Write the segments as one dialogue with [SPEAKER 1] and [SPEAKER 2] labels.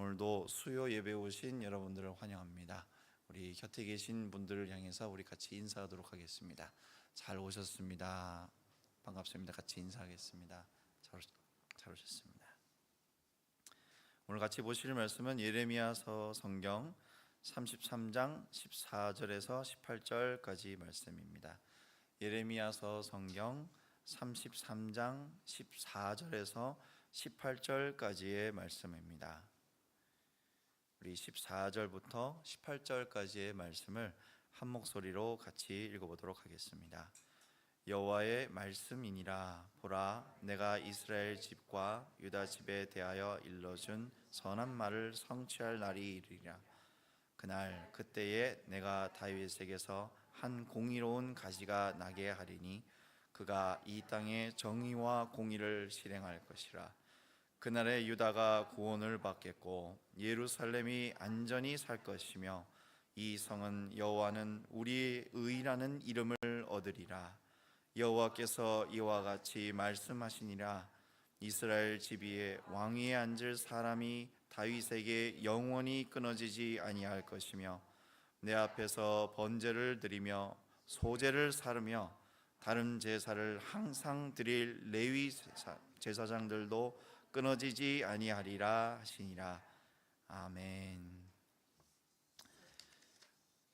[SPEAKER 1] 오늘도 수요 예배 오신 여러분들을 환영합니다. 우리 곁에 계신 분들을 향해서 우리 같이 인사하도록 하겠습니다. 잘 오셨습니다. 반갑습니다. 같이 인사하겠습니다. 잘 오셨습니다. 오늘 같이 보실 말씀은 예레미야서 성경 33장 14절에서 18절까지 말씀입니다. 예레미야서 성경 33장 14절에서 18절까지의 말씀입니다. 우리 14절부터 18절까지의 말씀을 한 목소리로 같이 읽어보도록 하겠습니다. 여호와의 말씀이니라. 보라, 내가 이스라엘 집과 유다 집에 대하여 일러준 선한 말을 성취할 날이 이르리라. 그날 그때에 내가 다윗에게서 한 공의로운 가시가 나게 하리니 그가 이 땅에 정의와 공의를 실행할 것이라. 그날에 유다가 구원을 받겠고 예루살렘이 안전히 살 것이며 이 성은 여호와는 우리의 의라는 이름을 얻으리라. 여호와께서 이와 같이 말씀하시니라. 이스라엘 집 위에 왕위에 앉을 사람이 다윗에게 영원히 끊어지지 아니할 것이며 내 앞에서 번제를 드리며 소제를 사르며 다른 제사를 항상 드릴 레위 제사장들도 끊어지지 아니하리라 하시니라. 아멘.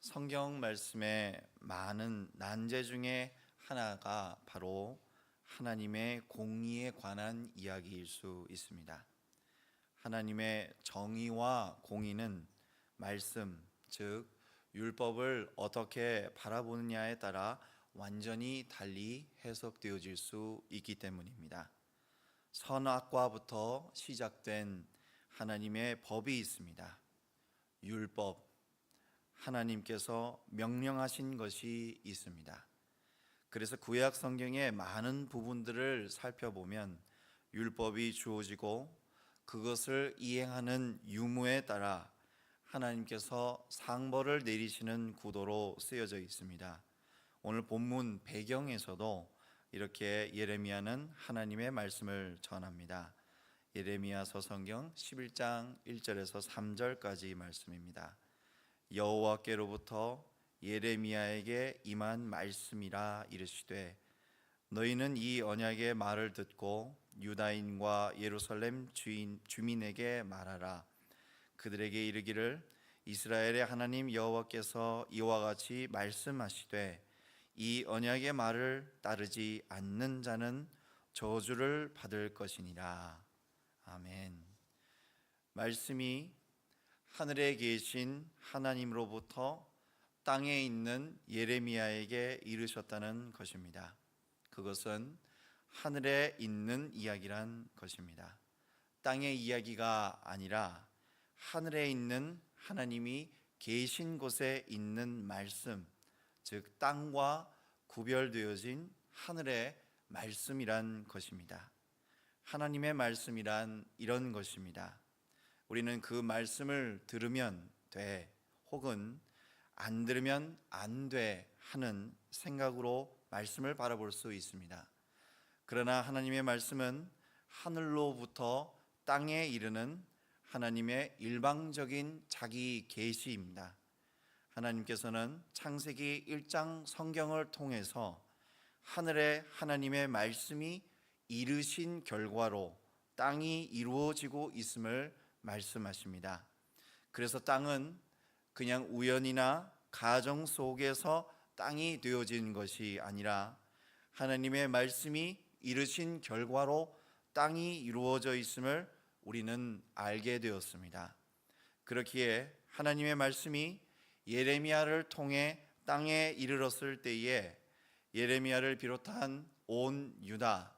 [SPEAKER 1] 성경 말씀에 많은 난제 중에 하나가 바로 하나님의 공의에 관한 이야기일 수 있습니다. 하나님의 정의와 공의는 말씀, 즉 율법을 어떻게 바라보느냐에 따라 완전히 달리 해석되어질 수 있기 때문입니다. 선악과부터 시작된 하나님의 법이 있습니다. 율법, 하나님께서 명령하신 것이 있습니다. 그래서 구약 성경의 많은 부분들을 살펴보면 율법이 주어지고 그것을 이행하는 유무에 따라 하나님께서 상벌을 내리시는 구도로 쓰여져 있습니다. 오늘 본문 배경에서도 이렇게 예레미야는 하나님의 말씀을 전합니다. 예레미야서 성경 11장 1절에서 3절까지 말씀입니다. 여호와께로부터 예레미야에게 임한 말씀이라 이르시되 너희는 이 언약의 말을 듣고 유다인과 예루살렘 주민에게 말하라. 그들에게 이르기를 이스라엘의 하나님 여호와께서 이와 같이 말씀하시되 이 언약의 말을 따르지 않는 자는 저주를 받을 것이니라. 아멘. 말씀이 하늘에 계신 하나님으로부터 땅에 있는 예레미야에게 이르셨다는 것입니다. 그것은 하늘에 있는 이야기란 것입니다. 땅의 이야기가 아니라 하늘에 있는 하나님이 계신 곳에 있는 말씀, 즉 땅과 구별되어진 하늘의 말씀이란 것입니다. 하나님의 말씀이란 이런 것입니다. 우리는 그 말씀을 들으면 돼, 혹은 안 들으면 안 돼 하는 생각으로 말씀을 바라볼 수 있습니다. 그러나 하나님의 말씀은 하늘로부터 땅에 이르는 하나님의 일방적인 자기 계시입니다. 하나님께서는 창세기 1장 성경을 통해서 하늘에 하나님의 말씀이 이르신 결과로 땅이 이루어지고 있음을 말씀하십니다. 그래서 땅은 그냥 우연이나 가정 속에서 땅이 되어진 것이 아니라 하나님의 말씀이 이르신 결과로 땅이 이루어져 있음을 우리는 알게 되었습니다. 그렇기에 하나님의 말씀이 예레미야를 통해 땅에 이르렀을 때에 예레미야를 비롯한 온 유다,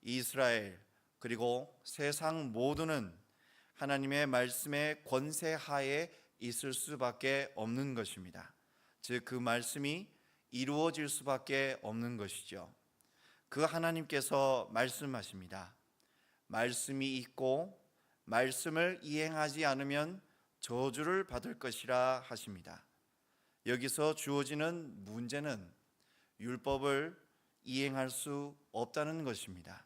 [SPEAKER 1] 이스라엘, 그리고 세상 모두는 하나님의 말씀의 권세 하에 있을 수밖에 없는 것입니다. 즉 그 말씀이 이루어질 수밖에 없는 것이죠. 그 하나님께서 말씀하십니다. 말씀이 있고 말씀을 이행하지 않으면 저주를 받을 것이라 하십니다. 여기서 주어지는 문제는 율법을 이행할 수 없다는 것입니다.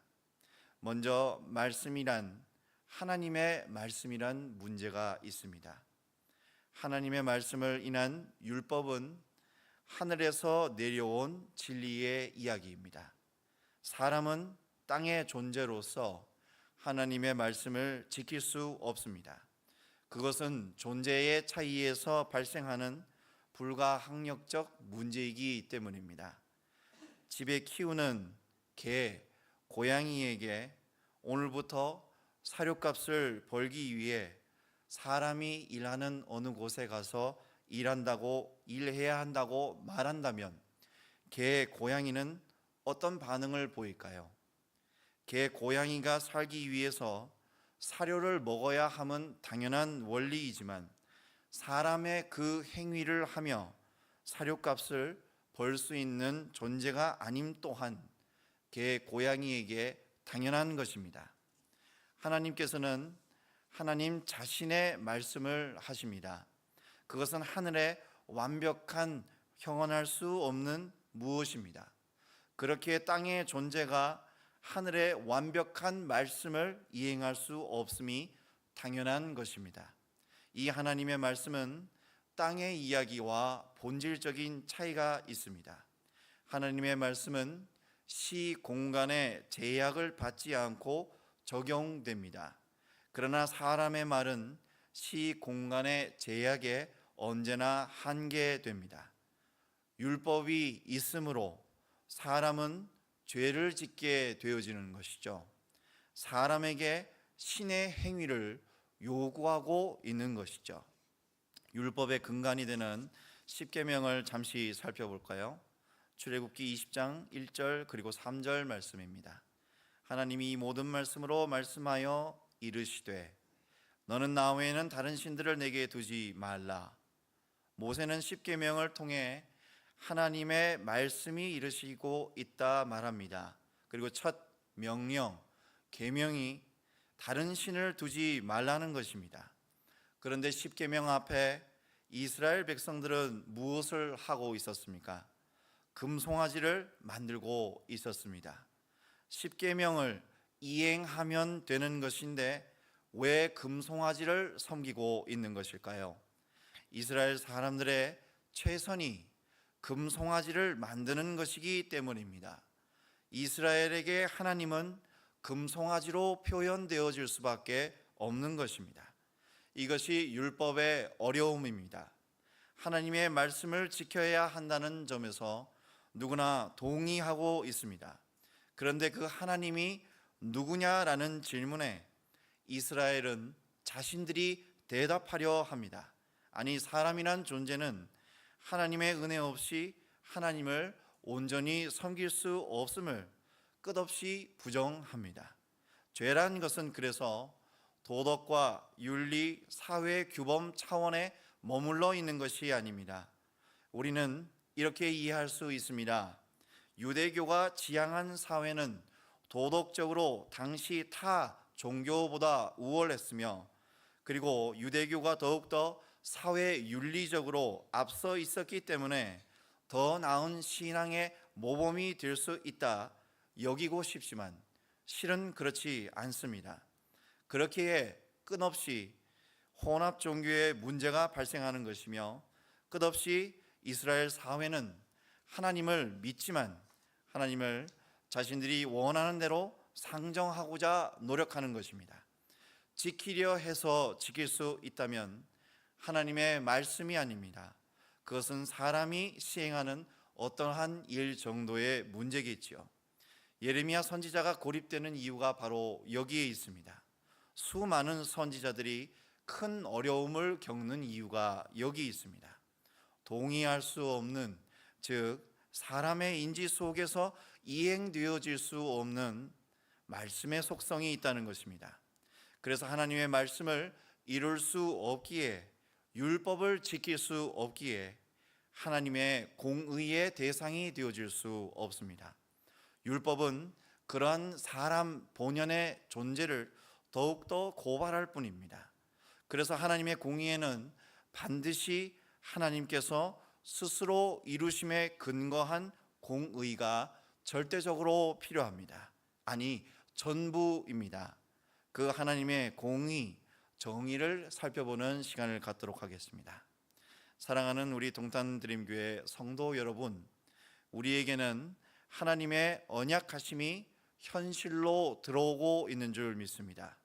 [SPEAKER 1] 먼저 말씀이란 하나님의 말씀이란 문제가 있습니다. 하나님의 말씀을 인한 율법은 하늘에서 내려온 진리의 이야기입니다. 사람은 땅의 존재로서 하나님의 말씀을 지킬 수 없습니다. 그것은 존재의 차이에서 발생하는 불가항력적 문제이기 때문입니다. 집에 키우는 개, 고양이에게 오늘부터 사료값을 벌기 위해 사람이 일하는 어느 곳에 가서 일해야 한다고 말한다면 개, 고양이는 어떤 반응을 보일까요? 개, 고양이가 살기 위해서 사료를 먹어야 함은 당연한 원리이지만 사람의 그 행위를 하며 사료값을 벌 수 있는 존재가 아님 또한 개, 고양이에게 당연한 것입니다. 하나님께서는 하나님 자신의 말씀을 하십니다. 그것은 하늘에 완벽한 형언할 수 없는 무엇입니다. 그렇게 땅의 존재가 하늘의 완벽한 말씀을 이행할 수 없음이 당연한 것입니다. 이 하나님의 말씀은 땅의 이야기와 본질적인 차이가 있습니다. 하나님의 말씀은 시 공간의 제약을 받지 않고 적용됩니다. 그러나 사람의 말은 시 공간의 제약에 언제나 한계됩니다. 율법이 있으므로 사람은 죄를 짓게 되어지는 것이죠. 사람에게 신의 행위를 요구하고 있는 것이죠. 율법의 근간이 되는 십계명을 잠시 살펴볼까요? 출애굽기 20장 1절 그리고 3절 말씀입니다. 하나님이 이 모든 말씀으로 말씀하여 이르시되 너는 나 외에는 다른 신들을 내게 두지 말라. 모세는 십계명을 통해 하나님의 말씀이 이르시고 있다 말합니다. 그리고 첫 명령, 계명이 다른 신을 두지 말라는 것입니다. 그런데 십계명 앞에 이스라엘 백성들은 무엇을 하고 있었습니까? 금송아지를 만들고 있었습니다. 십계명을 이행하면 되는 것인데 왜 금송아지를 섬기고 있는 것일까요? 이스라엘 사람들의 최선이 금송아지를 만드는 것이기 때문입니다. 이스라엘에게 하나님은 금송아지로 표현되어질 수밖에 없는 것입니다. 이것이 율법의 어려움입니다. 하나님의 말씀을 지켜야 한다는 점에서 누구나 동의하고 있습니다. 그런데 그 하나님이 누구냐라는 질문에 이스라엘은 자신들이 대답하려 합니다. 아니, 사람이란 존재는 하나님의 은혜 없이 하나님을 온전히 섬길 수 없음을 끝없이 부정합니다. 죄란 것은 그래서 도덕과 윤리, 사회 규범 차원에 머물러 있는 것이 아닙니다. 우리는 이렇게 이해할 수 있습니다. 유대교가 지향한 사회는 도덕적으로 당시 타 종교보다 우월했으며, 그리고 유대교가 더욱더 사회 윤리적으로 앞서 있었기 때문에 더 나은 신앙의 모범이 될 수 있다 여기고 싶지만 실은 그렇지 않습니다. 그렇기에 끝없이 혼합 종교의 문제가 발생하는 것이며, 끝없이 이스라엘 사회는 하나님을 믿지만 하나님을 자신들이 원하는 대로 상정하고자 노력하는 것입니다. 지키려 해서 지킬 수 있다면 하나님의 말씀이 아닙니다. 그것은 사람이 시행하는 어떠한 일 정도의 문제겠지요. 예레미야 선지자가 고립되는 이유가 바로 여기에 있습니다. 수많은 선지자들이 큰 어려움을 겪는 이유가 여기 있습니다. 동의할 수 없는, 즉 사람의 인지 속에서 이행되어질 수 없는 말씀의 속성이 있다는 것입니다. 그래서 하나님의 말씀을 이룰 수 없기에, 율법을 지킬 수 없기에 하나님의 공의의 대상이 되어질 수 없습니다. 율법은 그러한 사람 본연의 존재를 더욱더 고발할 뿐입니다. 그래서 하나님의 공의에는 반드시 하나님께서 스스로 이루심에 근거한 공의가 절대적으로 필요합니다. 아니, 전부입니다. 그 하나님의 공의, 정의를 살펴보는 시간을 갖도록 하겠습니다. 사랑하는 우리 동탄드림교회 성도 여러분, 우리에게는 하나님의 언약하심이 현실로 들어오고 있는 줄 믿습니다.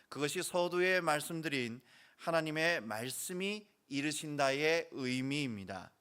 [SPEAKER 1] 그것이 서두에 말씀드린 하나님의 말씀이 이르신다의 의미입니다.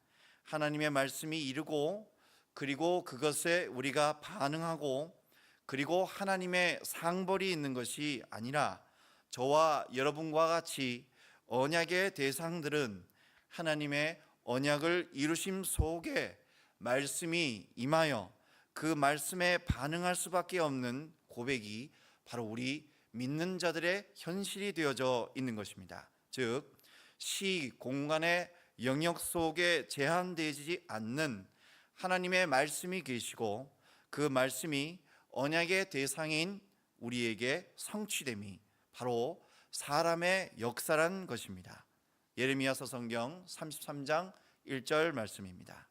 [SPEAKER 1] 하나님의 말씀이 이르고 그리고 그것에 우리가 반응하고 그리고 하나님의 상벌이 있는 것이 아니라 저와 여러분과 같이 언약의 대상들은 하나님의 언약을 이루심 속에 말씀이 임하여 그 말씀에 반응할 수밖에 없는 고백이 바로 우리 믿는 자들의 현실이 되어져 있는 것입니다. 즉, 시, 공간의 영역 속에 제한되지 않는 하나님의 말씀이 계시고 그 말씀이 언약의 대상인 우리에게 성취됨이 바로 사람의 역사란 것입니다. 예레미야서 성경 33장 1절 말씀입니다.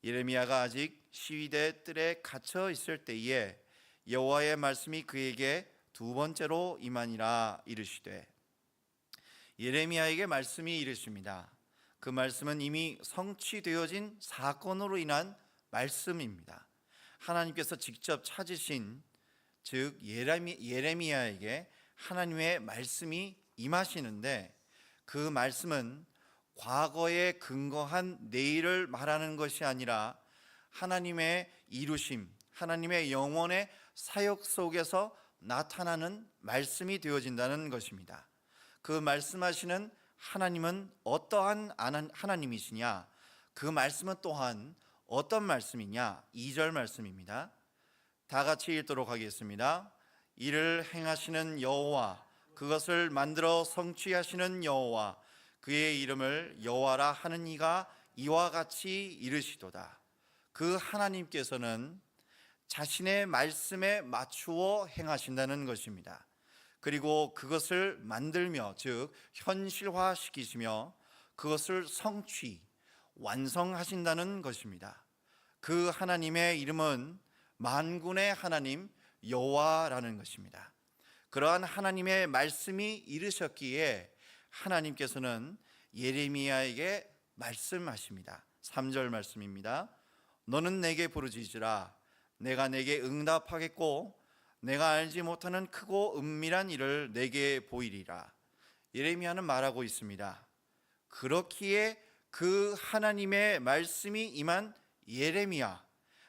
[SPEAKER 1] 예레미야가 아직 시위대 뜰에 갇혀 있을 때에 여호와의 말씀이 그에게 두 번째로 임하니라 이르시되, 예레미야에게 말씀이 이르십니다. 그 말씀은 이미 성취되어진 사건으로 인한 말씀입니다. 하나님께서 직접 찾으신, 즉 예레미야에게 하나님의 말씀이 임하시는데 그 말씀은 과거에 근거한 내일을 말하는 것이 아니라 하나님의 이루심, 하나님의 영원의 사역 속에서 나타나는 말씀이 되어진다는 것입니다. 그 말씀하시는 하나님은 어떠한 하나님이시냐? 그 말씀은 또한 어떤 말씀이냐? 2절 말씀입니다. 다 같이 읽도록 하겠습니다. 이를 행하시는 여호와, 그것을 만들어 성취하시는 여호와, 그의 이름을 여호와라 하는 이가 이와 같이 이르시도다. 그 하나님께서는 자신의 말씀에 맞추어 행하신다는 것입니다. 그리고 그것을 만들며, 즉 현실화시키시며 그것을 완성하신다는 것입니다. 그 하나님의 이름은 만군의 하나님 여호와라는 것입니다. 그러한 하나님의 말씀이 이르셨기에 하나님께서는 예레미야에게 말씀하십니다. 3절 말씀입니다. 너는 내게 부르짖으라. 내가 내게 응답하겠고 내가 알지 못하는 크고 은밀한 일을 내게 보이리라. 예레미야는 말하고 있습니다. 그렇기에 그 하나님의 말씀이 임한 예레미야,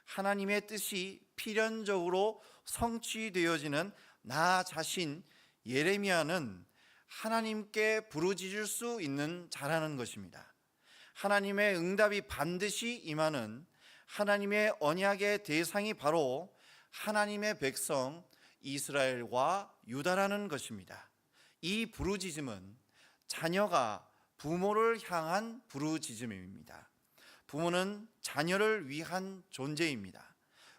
[SPEAKER 1] 하나님의 뜻이 필연적으로 성취되어지는 나 자신 예레미야는 하나님께 부르짖을 수 있는 자라는 것입니다. 하나님의 응답이 반드시 임하는 하나님의 언약의 대상이 바로 하나님의 백성 이스라엘과 유다라는 것입니다. 이 부르짖음은 자녀가 부모를 향한 부르짖음입니다. 부모는 자녀를 위한 존재입니다.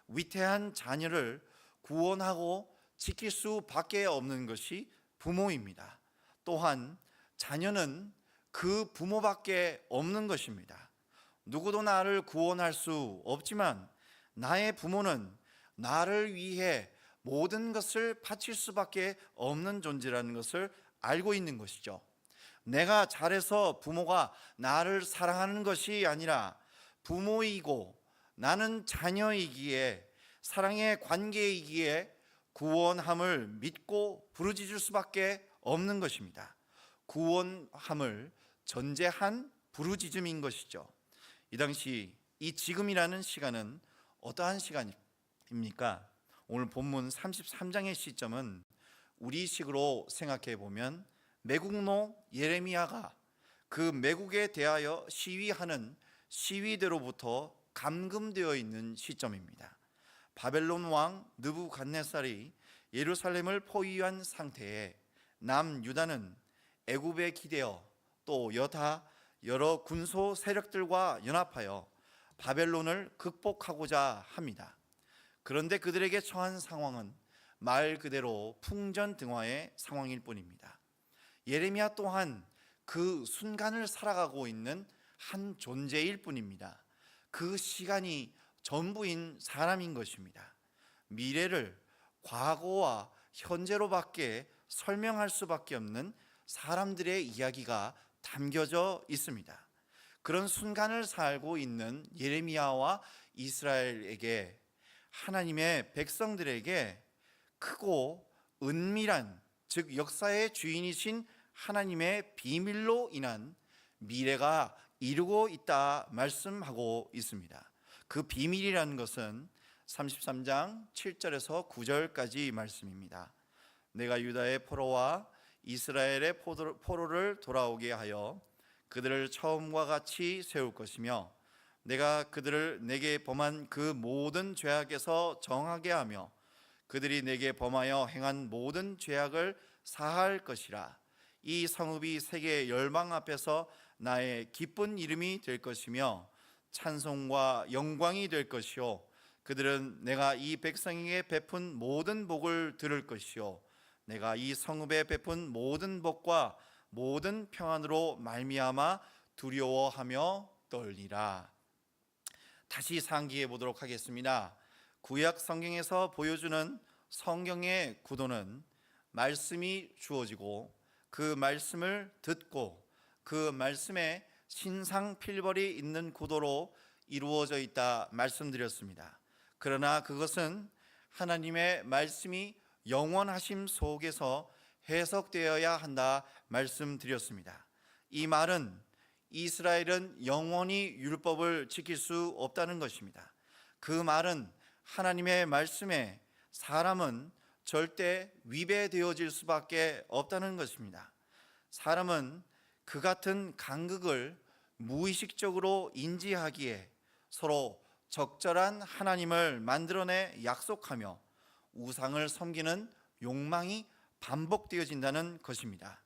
[SPEAKER 1] 위태한 자녀를 구원하고 지킬 수밖에 없는 것이 부모입니다. 또한 자녀는 그 부모밖에 없는 것입니다. 누구도 나를 구원할 수 없지만 나의 부모는 나를 위해 모든 것을 바칠 수밖에 없는 존재라는 것을 알고 있는 것이죠. 내가 잘해서 부모가 나를 사랑하는 것이 아니라 부모이고 나는 자녀이기에, 사랑의 관계이기에 구원함을 믿고 부르짖을 수밖에 없는 것입니다. 구원함을 전제한 부르짖음인 것이죠. 이 당시 이 지금이라는 시간은 어떠한 시간입니까? 오늘 본문 33장의 시점은 우리식으로 생각해 보면 매국노 예레미야가 그 매국에 대하여 시위하는 시위대로부터 감금되어 있는 시점입니다. 바벨론 왕 느부갓네살이 예루살렘을 포위한 상태에 남유다는 애굽에 기대어 또 여러 군소 세력들과 연합하여 바벨론을 극복하고자 합니다. 그런데 그들에게 처한 상황은 말 그대로 풍전등화의 상황일 뿐입니다. 예레미야 또한 그 순간을 살아가고 있는 한 존재일 뿐입니다. 그 시간이 전부인 사람인 것입니다. 미래를 과거와 현재로밖에 설명할 수밖에 없는 사람들의 이야기가 담겨져 있습니다. 그런 순간을 살고 있는 예레미야와 이스라엘에게, 하나님의 백성들에게 크고 은밀한, 즉 역사의 주인이신 하나님의 비밀로 인한 미래가 이루고 있다 말씀하고 있습니다. 그 비밀이라는 것은 33장 7절에서 9절까지 말씀입니다. 내가 유다의 포로와 이스라엘의 포로를 돌아오게 하여 그들을 처음과 같이 세울 것이며, 내가 그들을 내게 범한 그 모든 죄악에서 정하게 하며 그들이 내게 범하여 행한 모든 죄악을 사할 것이라. 이 성읍이 세계 열방 앞에서 나의 기쁜 이름이 될 것이며 찬송과 영광이 될 것이요, 그들은 내가 이 백성에게 베푼 모든 복을 들을 것이요, 내가 이 성읍에 베푼 모든 복과 모든 평안으로 말미암아 두려워하며 떨리라. 다시 상기해 보도록 하겠습니다. 구약 성경에서 보여주는 성경의 구도는 말씀이 주어지고 그 말씀을 듣고 그 말씀에 신상필벌이 있는 구도로 이루어져 있다 말씀드렸습니다. 그러나 그것은 하나님의 말씀이 영원하심 속에서 해석되어야 한다 말씀드렸습니다. 이 말은 이스라엘은 영원히 율법을 지킬 수 없다는 것입니다. 그 말은 하나님의 말씀에 사람은 절대 위배되어질 수밖에 없다는 것입니다. 사람은 그 같은 간극을 무의식적으로 인지하기에 서로 적절한 하나님을 만들어내 약속하며 우상을 섬기는 욕망이 반복되어진다는 것입니다.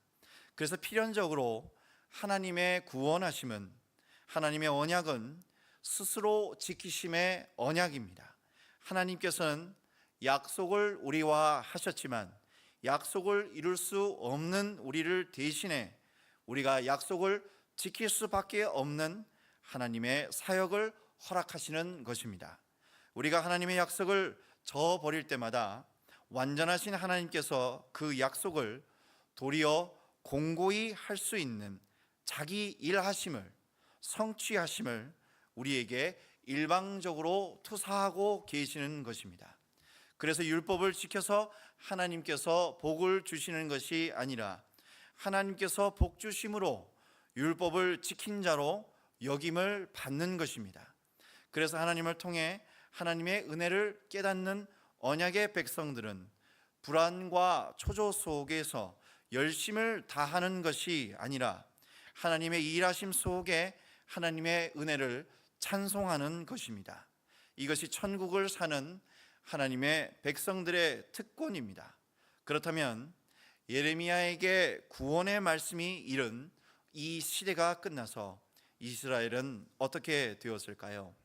[SPEAKER 1] 그래서 필연적으로 하나님의 구원하심은, 하나님의 언약은 스스로 지키심의 언약입니다. 하나님께서는 약속을 우리와 하셨지만 약속을 이룰 수 없는 우리를 대신해 우리가 약속을 지킬 수밖에 없는 하나님의 사역을 허락하시는 것입니다. 우리가 하나님의 약속을 저버릴 때마다 완전하신 하나님께서 그 약속을 도리어 공고히 할 수 있는 자기 일하심을, 성취하심을 우리에게 일방적으로 투사하고 계시는 것입니다. 그래서 율법을 지켜서 하나님께서 복을 주시는 것이 아니라 하나님께서 복 주심으로 율법을 지킨 자로 여김을 받는 것입니다. 그래서 하나님을 통해 하나님의 은혜를 깨닫는 언약의 백성들은 불안과 초조 속에서 열심을 다하는 것이 아니라 하나님의 일하심 속에 하나님의 은혜를 찬송하는 것입니다. 이것이 천국을 사는 하나님의 백성들의 특권입니다. 그렇다면 예레미야에게 구원의 말씀이 이른 이 시대가 끝나서 이스라엘은 어떻게 되었을까요?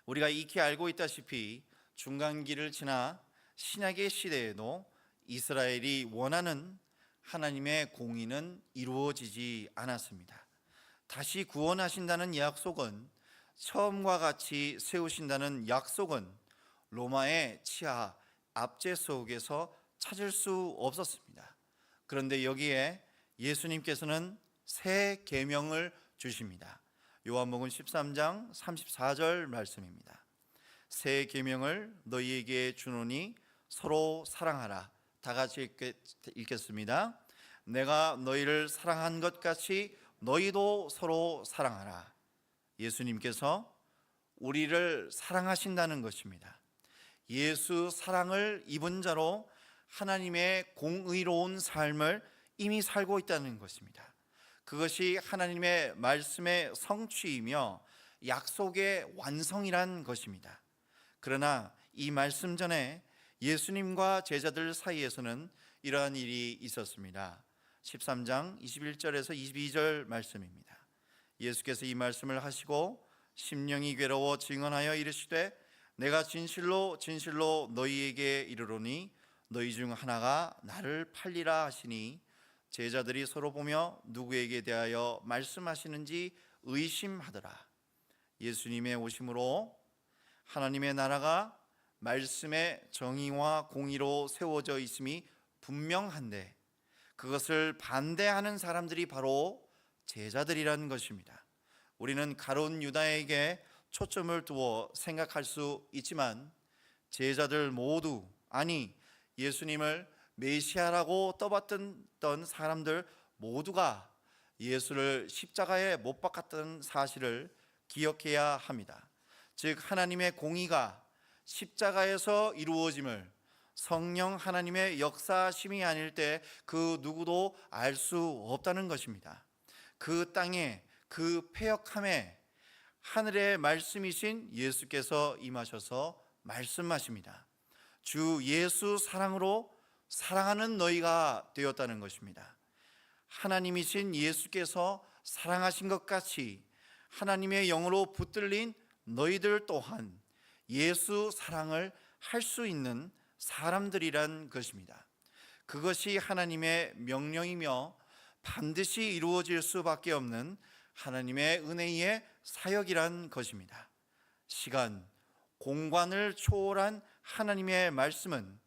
[SPEAKER 1] 우리가 익히 알고 있다시피 중간기를 지나 신약의 시대에도 이스라엘이 원하는 하나님의 공의는 이루어지지 않았습니다. 다시 구원하신다는 약속은, 처음과 같이 세우신다는 약속은 로마의 치하 압제 속에서 찾을 수 없었습니다. 그런데 여기에 예수님께서는 새 계명을 주십니다. 요한복음 13장 34절 말씀입니다. 새 계명을 너희에게 주노니 서로 사랑하라. 다 같이 읽겠습니다. 내가 너희를 사랑한 것 같이 너희도 서로 사랑하라. 예수님께서 우리를 사랑하신다는 것입니다. 예수 사랑을 입은 자로 하나님의 공의로운 삶을 이미 살고 있다는 것입니다. 그것이 하나님의 말씀의 성취이며 약속의 완성이란 것입니다. 그러나 이 말씀 전에 예수님과 제자들 사이에서는 이러한 일이 있었습니다. 13장 21절에서 22절 말씀입니다. 예수께서 이 말씀을 하시고 심령이 괴로워 증언하여 이르시되 내가 진실로 진실로 너희에게 이르노니 너희 중 하나가 나를 팔리라 하시니 제자들이 서로 보며 누구에게 대하여 말씀하시는지 의심하더라. 예수님의 오심으로 하나님의 나라가 말씀의 정의와 공의로 세워져 있음이 분명한데 그것을 반대하는 사람들이 바로 제자들이라는 것입니다. 우리는 가룟 유다에게 초점을 두어 생각할 수 있지만 제자들 모두, 아니 예수님을 메시아라고 떠받던 사람들 모두가 예수를 십자가에 못 박았던 사실을 기억해야 합니다. 즉 하나님의 공의가 십자가에서 이루어짐을 성령 하나님의 역사심이 아닐 때 그 누구도 알 수 없다는 것입니다. 그 땅에 그 패역함에 하늘의 말씀이신 예수께서 임하셔서 말씀하십니다. 주 예수 사랑으로 사랑하는 너희가 되었다는 것입니다. 하나님이신 예수께서 사랑하신 것 같이 하나님의 영으로 붙들린 너희들 또한 예수 사랑을 할 수 있는 사람들이란 것입니다. 그것이 하나님의 명령이며 반드시 이루어질 수밖에 없는 하나님의 은혜의 사역이란 것입니다. 시간, 공간을 초월한 하나님의 말씀은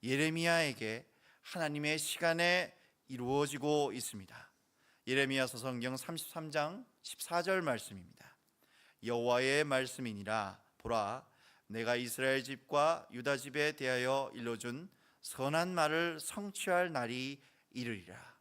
[SPEAKER 1] 예레미야에게 하나님의 시간에 이루어지고 있습니다. 예레미야서 성경 33장 14절 말씀입니다. 여호와의 말씀이니라. 보라, 내가 이스라엘 집과 유다 집에 대하여 일러준 선한 말을 성취할 날이 이르리라.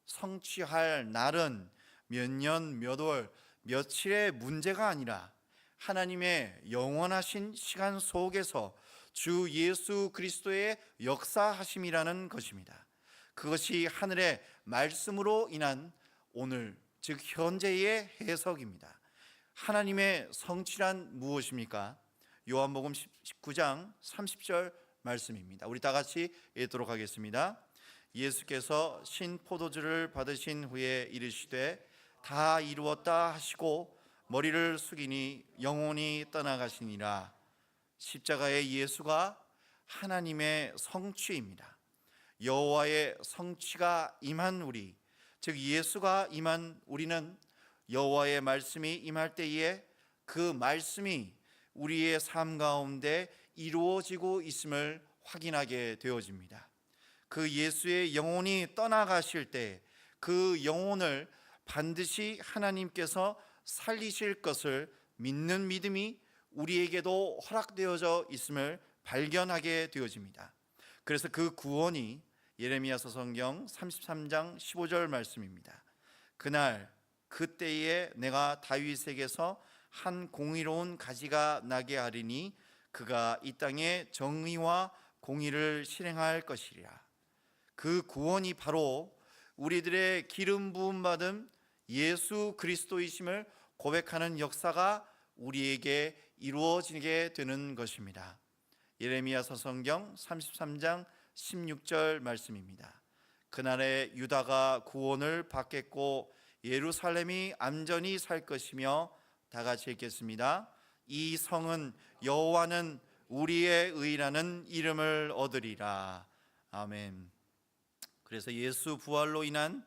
[SPEAKER 1] 성취할 날은 몇 년, 몇 월, 며칠의 문제가 아니라 하나님의 영원하신 시간 속에서 주 예수 그리스도의 역사하심이라는 것입니다. 그것이 하늘의 말씀으로 인한 오늘, 즉 현재의 해석입니다. 하나님의 성취란 무엇입니까? 요한복음 19장 30절 말씀입니다. 우리 다 같이 읽도록 하겠습니다. 예수께서 신 포도주를 받으신 후에 이르시되 다 이루었다 하시고 머리를 숙이니 영혼이 떠나가시니라. 십자가의 예수가 하나님의 성취입니다. 여호와의 성취가 임한 우리, 즉 예수가 임한 우리는 여호와의 말씀이 임할 때에 그 말씀이 우리의 삶 가운데 이루어지고 있음을 확인하게 되어집니다. 그 예수의 영혼이 떠나가실 때 그 영혼을 반드시 하나님께서 살리실 것을 믿는 믿음이 우리에게도 허락되어져 있음을 발견하게 되어집니다. 그래서 그 구원이 예레미야서 성경 33장 15절 말씀입니다. 그날 그때에 내가 다윗에게서 한 공의로운 가지가 나게 하리니 그가 이 땅에 정의와 공의를 실행할 것이리라. 그 구원이 바로 우리들의 기름 부음 받은 예수 그리스도이심을 고백하는 역사가 우리에게 이루어지게 되는 것입니다. 예레미야서 성경 33장 16절 말씀입니다. 그날에 유다가 구원을 받겠고 예루살렘이 안전히 살 것이며, 다 같이 읽겠습니다. 이 성은 여호와는 우리의 의라는 이름을 얻으리라. 아멘. 그래서 예수 부활로 인한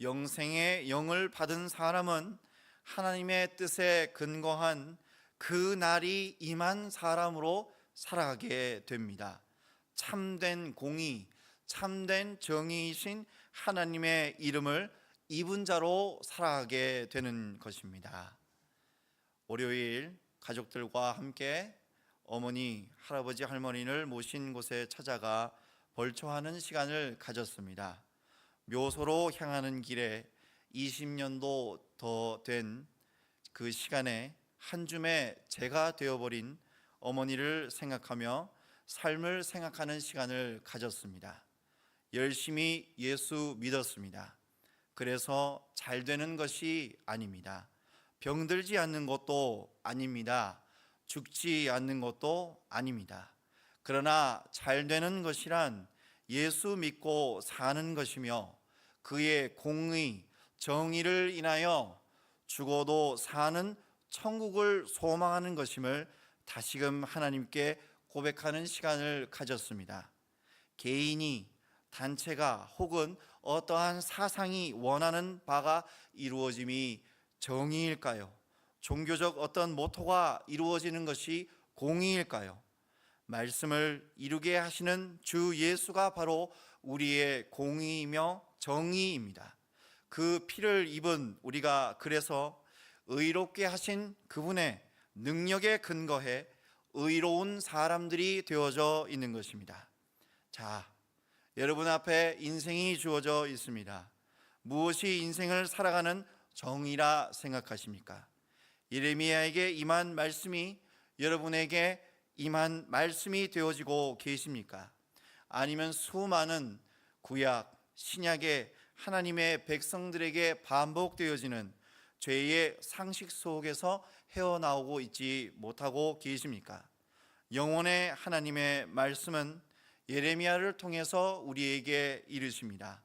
[SPEAKER 1] 영생의 영을 받은 사람은 하나님의 뜻에 근거한 그 날이 임한 사람으로 살아가게 됩니다. 참된 공의, 참된 정의이신 하나님의 이름을 입은 자로 살아가게 되는 것입니다. 월요일 가족들과 함께 어머니, 할아버지, 할머니를 모신 곳에 찾아가 벌초하는 시간을 가졌습니다. 묘소로 향하는 길에 20년도 더 된 그 시간에 한 줌의 제가 되어버린 어머니를 생각하며 삶을 생각하는 시간을 가졌습니다. 열심히 예수 믿었습니다. 그래서 잘 되는 것이 아닙니다. 병들지 않는 것도 아닙니다. 죽지 않는 것도 아닙니다. 그러나 잘 되는 것이란 예수 믿고 사는 것이며 그의 공의, 정의를 인하여 죽어도 사는 천국을 소망하는 것임을 다시금 하나님께 고백하는 시간을 가졌습니다. 개인이, 단체가 혹은 어떠한 사상이 원하는 바가 이루어짐이 정의일까요? 종교적 어떤 모토가 이루어지는 것이 공의일까요? 말씀을 이루게 하시는 주 예수가 바로 우리의 공의이며 정의입니다. 그 피를 입은 우리가 그래서 의롭게 하신 그분의 능력에 근거해 의로운 사람들이 되어져 있는 것입니다. 자, 여러분 앞에 인생이 주어져 있습니다. 무엇이 인생을 살아가는 정의라 생각하십니까? 예레미야에게 임한 말씀이 여러분에게 임한 말씀이 되어지고 계십니까? 아니면 수많은 구약, 신약의 하나님의 백성들에게 반복되어지는 죄의 상식 속에서 헤어나오고 있지 못하고 계십니까? 영원의 하나님의 말씀은 예레미야를 통해서 우리에게 이르십니다.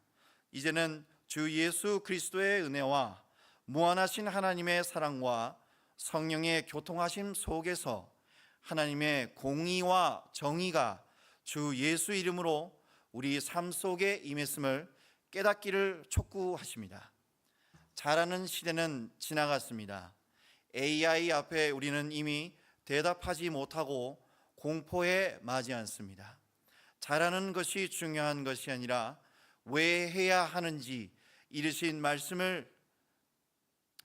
[SPEAKER 1] 이제는 주 예수 그리스도의 은혜와 무한하신 하나님의 사랑과 성령의 교통하심 속에서 하나님의 공의와 정의가 주 예수 이름으로 우리 삶 속에 임했음을 깨닫기를 촉구하십니다. 잘하는 시대는 지나갔습니다. AI 앞에 우리는 이미 대답하지 못하고 공포에 맞지 않습니다. 잘하는 것이 중요한 것이 아니라 왜 해야 하는지 이르신 말씀을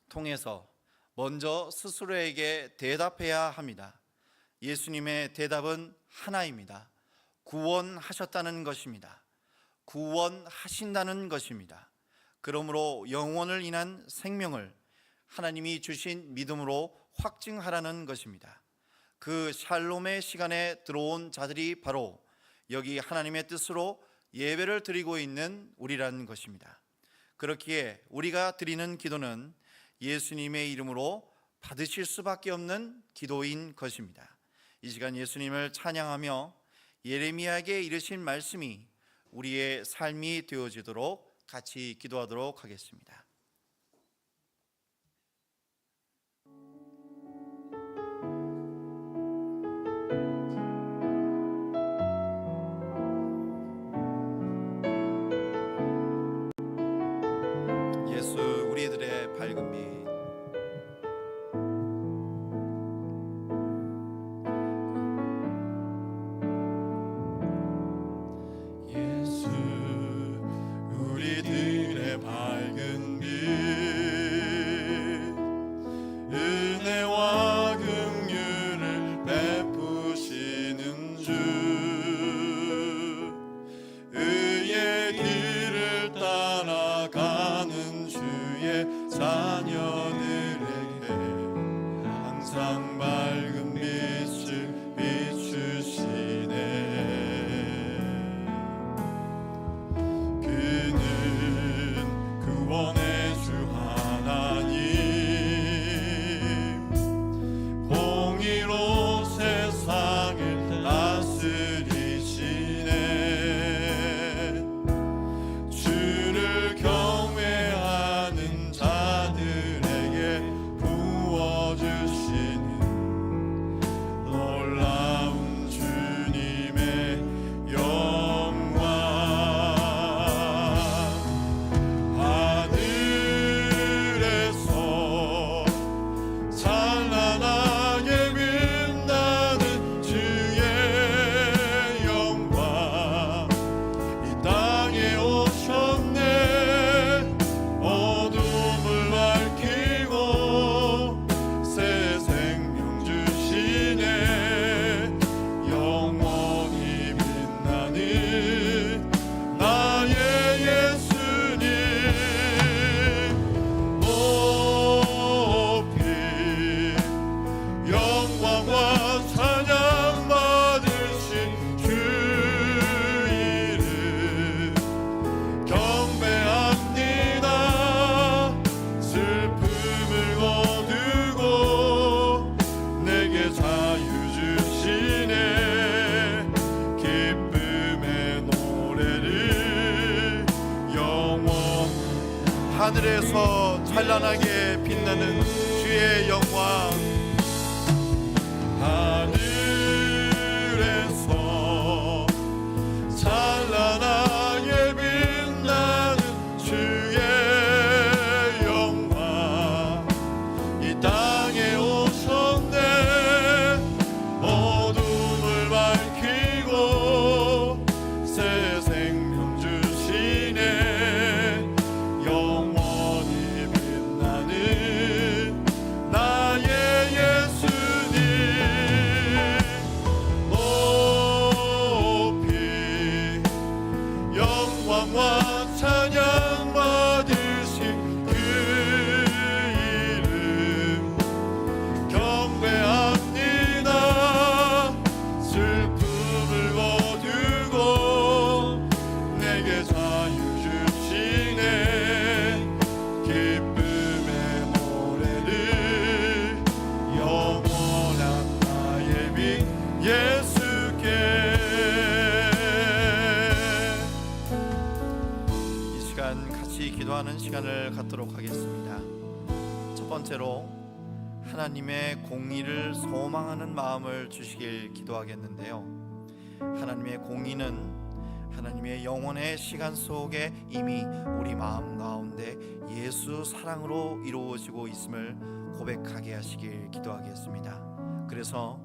[SPEAKER 1] 통해서 먼저 스스로에게 대답해야 합니다. 예수님의 대답은 하나입니다. 구원하셨다는 것입니다. 구원하신다는 것입니다. 그러므로 영원을 인한 생명을 하나님이 주신 믿음으로 확증하라는 것입니다. 그 샬롬의 시간에 들어온 자들이 바로 여기 하나님의 뜻으로 예배를 드리고 있는 우리라는 것입니다. 그렇기에 우리가 드리는 기도는 예수님의 이름으로 받으실 수밖에 없는 기도인 것입니다. 이 시간 예수님을 찬양하며 예레미야에게 이르신 말씀이 우리의 삶이 되어지도록 같이 기도하도록 하겠습니다. 예수 우리들의 밝은 빛,
[SPEAKER 2] 자녀들에게 항상 밝은 빛을 비추시네. 그는 구원의 주 하나님, 공의로 세상을 다스리시네. 주를 경외하는 자들에게 부어주시는 놀라운 주님의 영광. 하늘에서 찬란하게 빛나는 주의 영광, 이 땅에 오셨네. 어둠을 밝히고 새 생명 주시네. 영원히 빛나는 나의 예수님, 높이 영광과 찬양 받으신 주 이름 경배합니다. 슬픔을 거두고 내게 자유 주시네. 기쁨의 노래를 영원히.
[SPEAKER 1] 하늘에서 찬란하게 빛나는 주의 영광,
[SPEAKER 2] 하늘에서 찬란하게 빛나는 주의 영광, 이 땅에 오셨네. 어둠을 밝히고 새 생명
[SPEAKER 1] 시간을 갖도록 하겠습니다. 첫 번째로 하나님의 공의를 소망하는 마음을 주시길 기도하겠는데요. 하나님의 공의는 하나님의 영원의 시간 속에 이미 우리 마음 가운데 예수 사랑으로 이루어지고 있음을 고백하게 하시길 기도하겠습니다. 그래서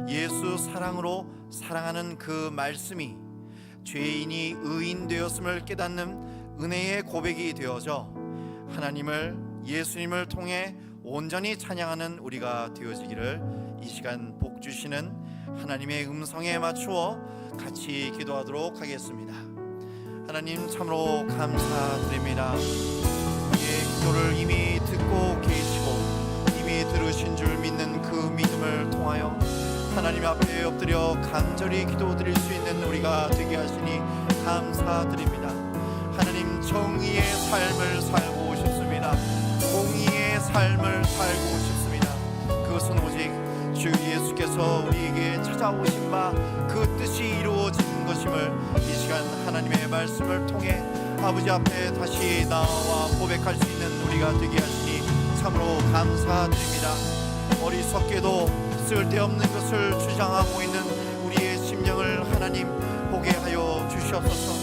[SPEAKER 1] 예수 사랑으로 사랑하는 그 말씀이 죄인이 의인 되었음을 깨닫는 은혜의 고백이 되어져 하나님을, 예수님을 통해 온전히 찬양하는 우리가 되어지기를 이 시간 복 주시는 하나님의 음성에 맞추어 같이 기도하도록 하겠습니다. 하나님 참으로 감사드립니다. 우리의 기도를 이미 듣고 계시고 이미 들으신 줄 믿는 그 믿음을 통하여 하나님 앞에 엎드려 간절히 기도드릴 수 있는 우리가 되게 하시니 감사드립니다. 하나님, 정의의 삶을 살고 싶습니다. 공의의 삶을 살고 싶습니다. 그것은 오직 주 예수께서 우리에게 찾아오신 바 그 뜻이 이루어진 것임을 이 시간 하나님의 말씀을 통해 아버지 앞에 다시 나와 고백할 수 있는 우리가 되게 하시니 참으로 감사드립니다. 어리석게도 쓸데없는 것을 주장하고 있는 우리의 심령을 하나님 보게 하여 주시옵소서.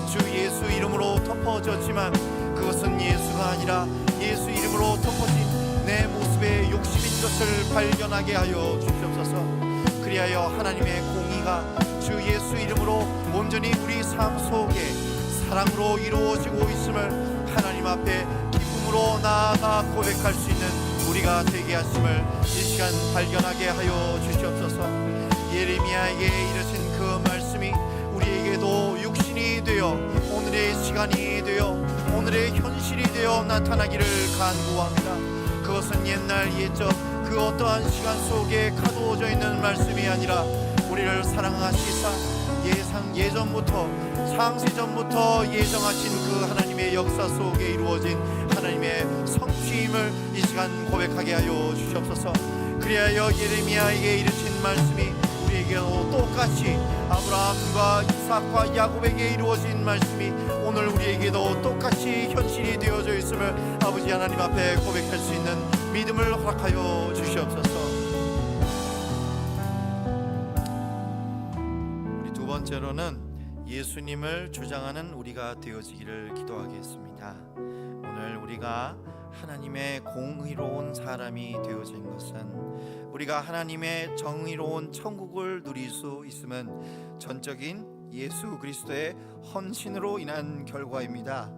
[SPEAKER 1] 주 예수 이름으로 덮어졌지만 그것은 예수가 아니라 예수 이름으로 덮어진 내 모습의 욕심인 것을 발견하게 하여 주시옵소서. 그리하여 하나님의 공의가 주 예수 이름으로 온전히 우리 삶 속에 사랑으로 이루어지고 있음을 하나님 앞에 기쁨으로 나아가 고백할 수 있는 우리가 되게 하심을 이 시간 발견하게 하여 주시옵소서. 예레미야에게 이르신 그 말씀이 우리에게도 육신이 되어 오늘의 시간이 되어 오늘의 현실이 되어 나타나기를 간구합니다. 그것은 옛날 옛적 그 어떠한 시간 속에 가두어져 있는 말씀이 아니라 우리를 사랑하시사 예전부터 창세전부터 예정하신 그 하나님의 역사 속에 이루어진 하나님의 성취임을 이 시간 고백하게 하여 주시옵소서. 그리하여 예레미야에게 이르신 말씀이 우리에게도 똑같이 아브라함과 이삭과 야곱에게 이루어진 말씀이 오늘 우리에게도 똑같이 현실이 되어져 있음을 아버지 하나님 앞에 고백할 수 있는 믿음을 허락하여 주시옵소서. 우리 두 번째로는 예수님을 주장하는 우리가 되어지기를 기도하겠습니다. 오늘 우리가 하나님의 공의로운 사람이 되어진 것은 우리가 하나님의 정의로운 천국을 누릴 수 있음은 전적인 예수 그리스도의 헌신으로 인한 결과입니다.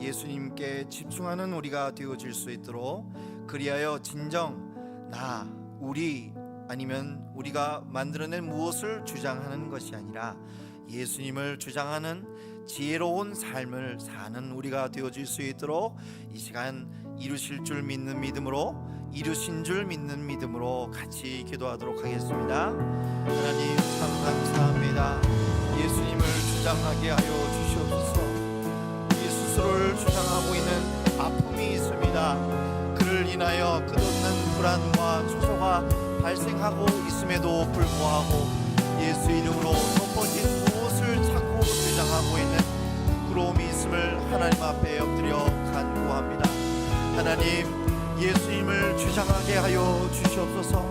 [SPEAKER 1] 예수님께 집중하는 우리가 되어질 수 있도록 그리하여 진정 나, 우리 아니면 우리가 만들어낸 무엇을 주장하는 것이 아니라 예수님을 주장하는 지혜로운 삶을 사는 우리가 되어질 수 있도록 이 시간 이루실 줄 믿는 믿음으로 이루신 줄 믿는 믿음으로 같이 기도하도록 하겠습니다. 하나님 참 감사합니다. 예수님을 주장하게 하여 주시옵소서. 우리 스스로를 주장하고 있는 아픔이 있습니다. 그를 인하여 끝없는 불안과 초조가 발생하고 있음에도 불구하고 예수 이름으로 덮어진 무엇을 찾고 주장하고 있는 부끄러움이 있음을 하나님 앞에 엎드려 간구합니다. 하나님, 예수님을 주장하게 하여 주시옵소서.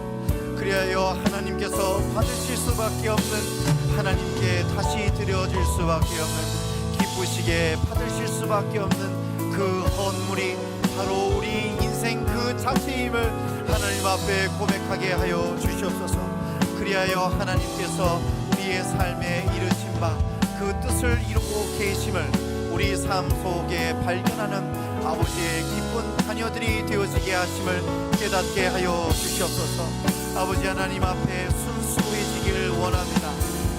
[SPEAKER 1] 그리하여 하나님께서 받으실 수밖에 없는, 하나님께 다시 드려질 수밖에 없는, 기쁘시게 받으실 수밖에 없는 그 헌물이 바로 우리 인생 그 자체임을 하나님 앞에 고백하게 하여 주시옵소서. 그리하여 하나님께서 우리의 삶에 이르신 바 그 뜻을 이루고 계심을 우리 삶 속에 발견하는 아버지의 기쁜 자녀들이 되어지게 하심을 깨닫게 하여 주시옵소서. 아버지 하나님 앞에 순수해지기를 원합니다.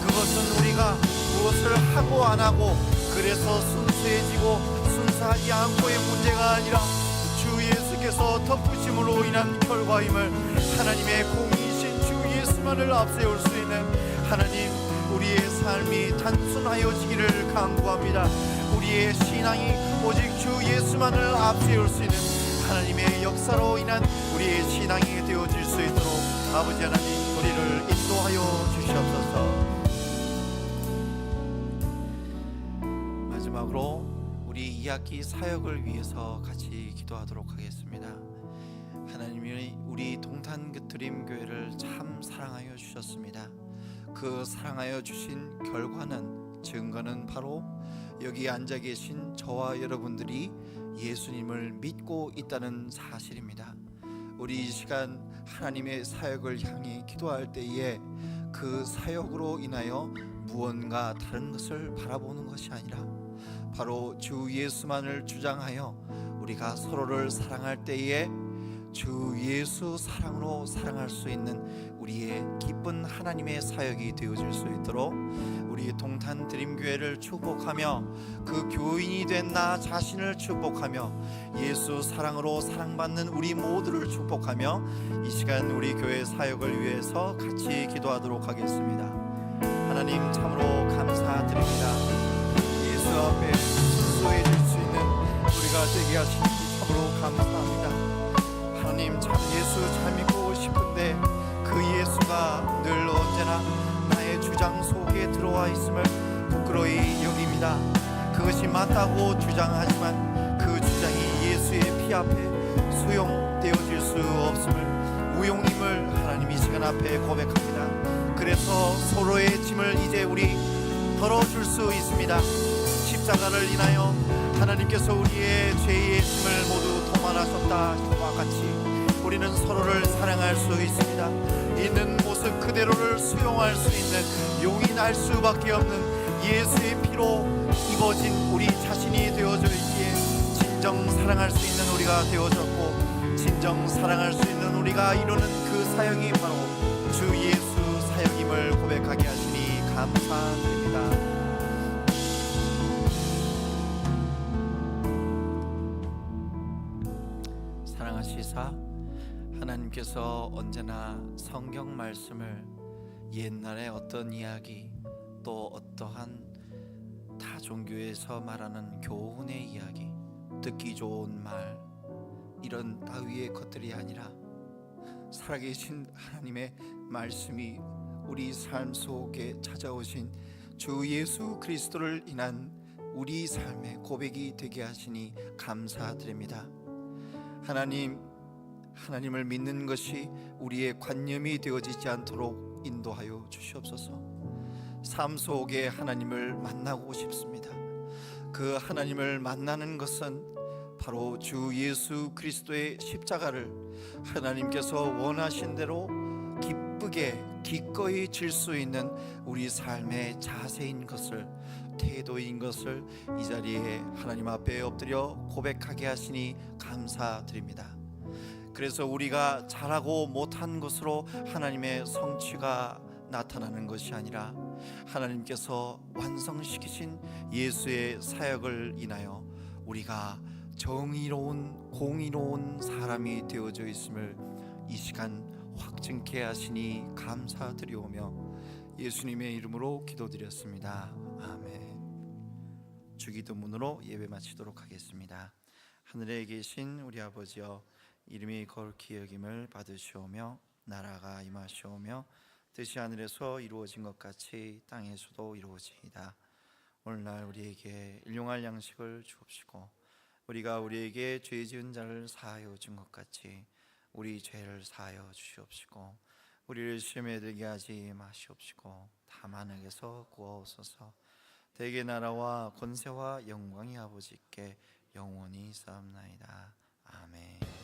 [SPEAKER 1] 그것은 우리가 무엇을 하고 안 하고 그래서 순수해지고 순수하지 않고의 문제가 아니라 주 예수께서 덮으심으로 인한 결과임을 하나님의 공의이신 주 예수만을 앞세울 수 있는 하나님, 우리의 삶이 단순하여지기를 간구합니다. 우리의 신앙이 오직 주 예수만을 앞세울 수 있는 하나님의 역사로 인한 우리의 신앙이 되어질 수 있도록 아버지 하나님 우리를 인도하여 주시옵소서. 마지막으로 우리 우리 2학기 사역을 위해서 같이 기도하도록 하겠습니다. 하나님이 우리 동탄그트림 교회를 참 사랑하여 주셨습니다. 그 사랑하여 주신 결과는, 증거는 바로 여기 앉아 계신 저와 여러분들이 예수님을 믿고 있다는 사실입니다. 우리 이 시간 하나님의 사역을 향해 기도할 때에 그 사역으로 인하여 무언가 다른 것을 바라보는 것이 아니라 바로 주 예수만을 주장하여 우리가 서로를 사랑할 때에 주 예수 사랑으로 사랑할 수 있는 우리의 기쁜 하나님의 사역이 되어질 수 있도록 우리 동탄 드림교회를 축복하며 그 교인이 된 나 자신을 축복하며 예수 사랑으로 사랑받는 우리 모두를 축복하며 이 시간 우리 교회 사역을 위해서 같이 기도하도록 하겠습니다. 하나님 참으로 감사드립니다. 예수 앞에 순수해질 수 있는 우리가 되게 하시니 참으로 감사합니다. 하나님 참 예수 잘 믿고 싶은데 그 예수가 늘 언제나 나의 주장 속에 들어와 있음을 부끄러이 여깁니다. 그것이 맞다고 주장하지만 그 주장이 예수의 피 앞에 수용되어질 수 없음을, 무용임을 하나님 이 시간 앞에 고백합니다. 그래서 서로의 짐을 이제 우리 덜어줄 수 있습니다. 십자가를 인하여 하나님께서 우리의 죄의 짐을 모두 도말하셨다와 같이 우리는 서로를 사랑할 수 있습니다. 있는 모습 그대로를 수용할 수 있는, 용인할 수밖에 없는 예수의 피로 입어진 우리 자신이 되어져 있기에 진정 사랑할 수 있는 우리가 되어졌고, 진정 사랑할 수 있는 우리가 이루는 그 사역이 바로 주 예수 사역임을 고백하게 하시니 감사드립니다. 사랑하시사 하나님께서 언제나 성경 말씀을 옛날에 어떤 이야기 또 어떠한 타 종교에서 말하는 교훈의 이야기, 듣기 좋은 말, 이런 따위의 것들이 아니라 살아계신 하나님의 말씀이 우리 삶 속에 찾아오신 주 예수 그리스도를 인한 우리 삶의 고백이 되게 하시니 감사드립니다. 하나님을 믿는 것이 우리의 관념이 되어지지 않도록 인도하여 주시옵소서. 삶 속에 하나님을 만나고 싶습니다. 그 하나님을 만나는 것은 바로 주 예수 그리스도의 십자가를 하나님께서 원하신 대로 기쁘게 기꺼이 질 수 있는 우리 삶의 자세인 것을, 태도인 것을 이 자리에 하나님 앞에 엎드려 고백하게 하시니 감사드립니다. 그래서 우리가 잘하고 못한 것으로 하나님의 성취가 나타나는 것이 아니라 하나님께서 완성시키신 예수의 사역을 인하여 우리가 정의로운 공의로운 사람이 되어져 있음을 이 시간 확증케 하시니 감사드리오며 예수님의 이름으로 기도드렸습니다. 아멘. 주기도문으로 예배 마치도록 하겠습니다. 하늘에 계신 우리 아버지여, 이름이 거룩히 여김을 받으시오며 나라가 임하시오며 뜻이 하늘에서 이루어진 것 같이 땅에서도 이루어지이다. 오늘날 우리에게 일용할 양식을 주옵시고 우리가 우리에게 죄 지은 자를 사하여 준 것 같이 우리 죄를 사하여 주시옵시고 우리를 시험에 들게 하지 마시옵시고 다만 악에서 구하옵소서. 대개 나라와 권세와 영광이 아버지께 영원히 있사옵나이다. 아멘.